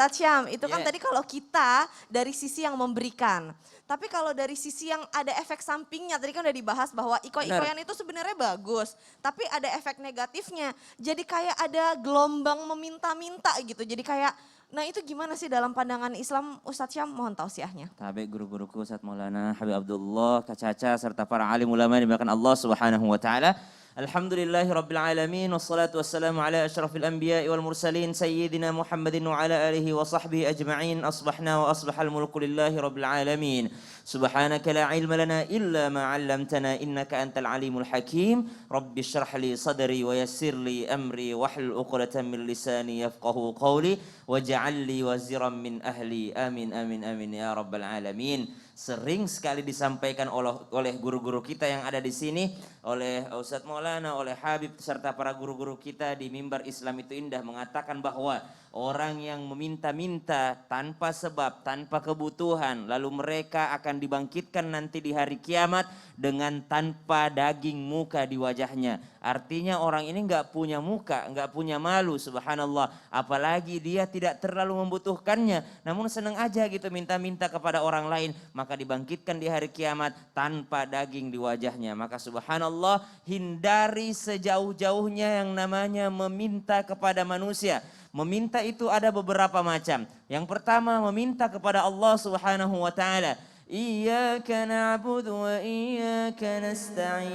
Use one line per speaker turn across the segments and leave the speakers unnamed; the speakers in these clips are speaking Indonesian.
Ustadz Syam, itu kan
Yeah.
tadi kalau kita dari sisi yang memberikan. Tapi kalau dari sisi yang ada efek sampingnya, tadi kan udah dibahas bahwa iko-ikoyan itu sebenarnya bagus. Tapi ada efek negatifnya. Jadi kayak ada gelombang meminta-minta gitu. Jadi kayak, nah itu gimana sih dalam pandangan Islam Ustadz Syam? Mohon tausiahnya.
Tabe guru-guruku Ustaz Maulana Habib Abdullah, Kak Caca, serta para alim ulama yang dimuliakan Allah Subhanahu wa taala. Alhamdulillahi rabbil alamin wassalatu wassalamu ala asyrafil anbiya'i wal mursalin sayyidina Muhammadin wa ala alihi wa sahbihi ajma'in. Asbahna wa asbahal mulku lillahi rabbil alamin. Subhanaka la ilma lana illa ma 'allamtana innaka antal alimul hakim. Rabbi shrah li sadri wa yassir li amri wahlul 'uqdatam min lisani yafqahu qawli waj'al li waziran min ahli. Amin amin amin ya rabbal alamin. Sering sekali disampaikan oleh guru-guru kita yang ada di sini, oleh Ustadz Maulana, oleh Habib, serta para guru-guru kita di mimbar Islam itu Indah mengatakan bahwa orang yang meminta-minta tanpa sebab, tanpa kebutuhan, lalu mereka akan dibangkitkan nanti di hari kiamat dengan tanpa daging muka di wajahnya. Artinya orang ini nggak punya muka, nggak punya malu, subhanallah. Apalagi dia tidak terlalu membutuhkannya, namun senang aja gitu minta-minta kepada orang lain. Maka dibangkitkan di hari kiamat tanpa daging di wajahnya. Maka subhanallah, hindari sejauh-jauhnya yang namanya meminta kepada manusia. Meminta itu ada beberapa macam. Yang pertama meminta kepada Allah Subhanahu wa taala. Iyyaka na'budu wa iyyaka nasta'in.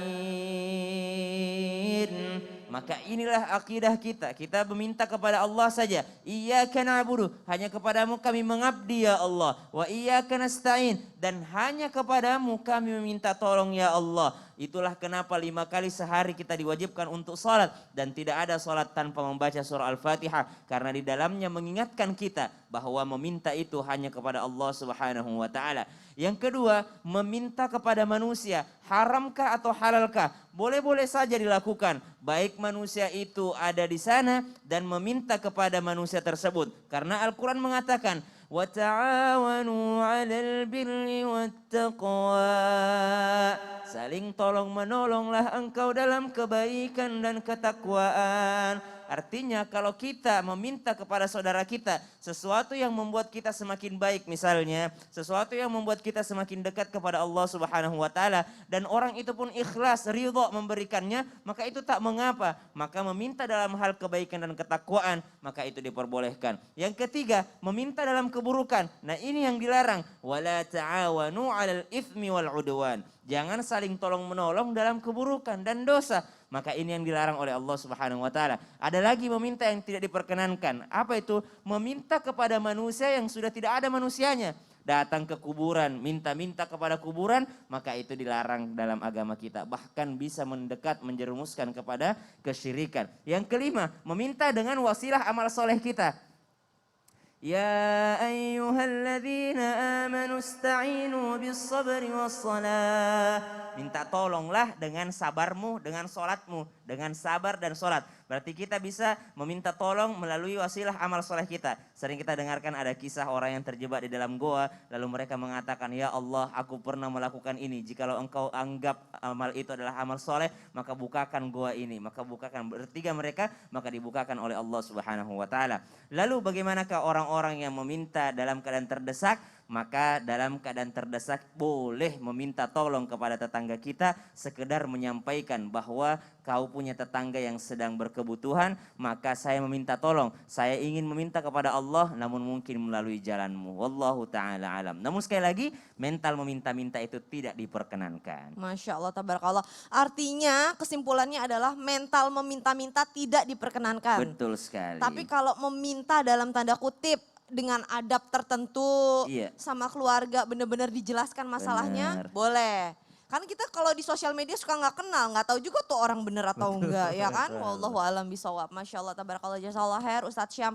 Maka inilah akidah kita. Kita meminta kepada Allah saja. Iyyaka na'budu, hanya kepadamu kami mengabdi ya Allah. Wa iyyaka nasta'in, dan hanya kepadamu kami meminta tolong ya Allah. Itulah kenapa 5 kali sehari kita diwajibkan untuk sholat. Dan tidak ada sholat tanpa membaca surah Al-Fatihah. Karena di dalamnya mengingatkan kita bahwa meminta itu hanya kepada Allah Subhanahu wa ta'ala. Yang kedua, meminta kepada manusia. Haramkah atau halalkah? Boleh-boleh saja dilakukan. Baik manusia itu ada di sana dan meminta kepada manusia tersebut. Karena Al-Quran mengatakan, وَتَعَاوَنُوا عَلَى الْبِرِّ وَالتَّقْوَى. Saling tolong menolonglah engkau dalam kebaikan dan ketakwaan. Artinya kalau kita meminta kepada saudara kita sesuatu yang membuat kita semakin baik, misalnya sesuatu yang membuat kita semakin dekat kepada Allah Subhanahu wa taala, dan orang itu pun ikhlas, ridha memberikannya, maka itu tak mengapa. Maka meminta dalam hal kebaikan dan ketakwaan, maka itu diperbolehkan. Yang ketiga, meminta dalam keburukan. Nah, ini yang dilarang. Wala ta'awanu 'alal itsmi wal 'udwan. Jangan saling tolong menolong dalam keburukan dan dosa. Maka ini yang dilarang oleh Allah Subhanahu wa taala. Ada lagi meminta yang tidak diperkenankan. Apa itu? Meminta kepada manusia yang sudah tidak ada manusianya. Datang ke kuburan, minta-minta kepada kuburan, maka itu dilarang dalam agama kita. Bahkan bisa mendekat, menjerumuskan kepada kesyirikan. Yang kelima, meminta dengan wasilah amal soleh kita. Ya ayyuhalladzina amanu ista'inu bis-sabri was-salah. Minta tolonglah dengan sabarmu, dengan solatmu, dengan sabar dan solat. Berarti kita bisa meminta tolong melalui wasilah amal soleh kita. Sering kita dengarkan ada kisah orang yang terjebak di dalam goa, lalu mereka mengatakan, ya Allah, aku pernah melakukan ini. Jikalau engkau anggap amal itu adalah amal soleh, maka bukakan goa ini. Maka bukakan, bertiga mereka, maka dibukakan oleh Allah Subhanahu wa taala. Lalu bagaimanakah orang-orang yang meminta dalam keadaan terdesak? Maka dalam keadaan terdesak boleh meminta tolong kepada tetangga kita, sekedar menyampaikan bahwa kau punya tetangga yang sedang berkebutuhan, maka saya meminta tolong. Saya ingin meminta kepada Allah, namun mungkin melalui jalanmu. Wallahu ta'ala alam. Namun sekali lagi, mental meminta-minta itu tidak diperkenankan.
Masya Allah, tabarakallah. Artinya kesimpulannya adalah mental meminta-minta tidak diperkenankan.
Betul sekali.
Tapi kalau meminta dalam tanda kutip, dengan adab tertentu,
Iya.
sama keluarga benar-benar dijelaskan masalahnya,
Benar.
boleh. Kan kita kalau di sosial media suka nggak kenal, nggak tahu juga tuh orang bener atau enggak, ya kan? Wallahu a'lam bishawab. Masya Allah, tabarakallah, jazakallah khair Ustadz Syam.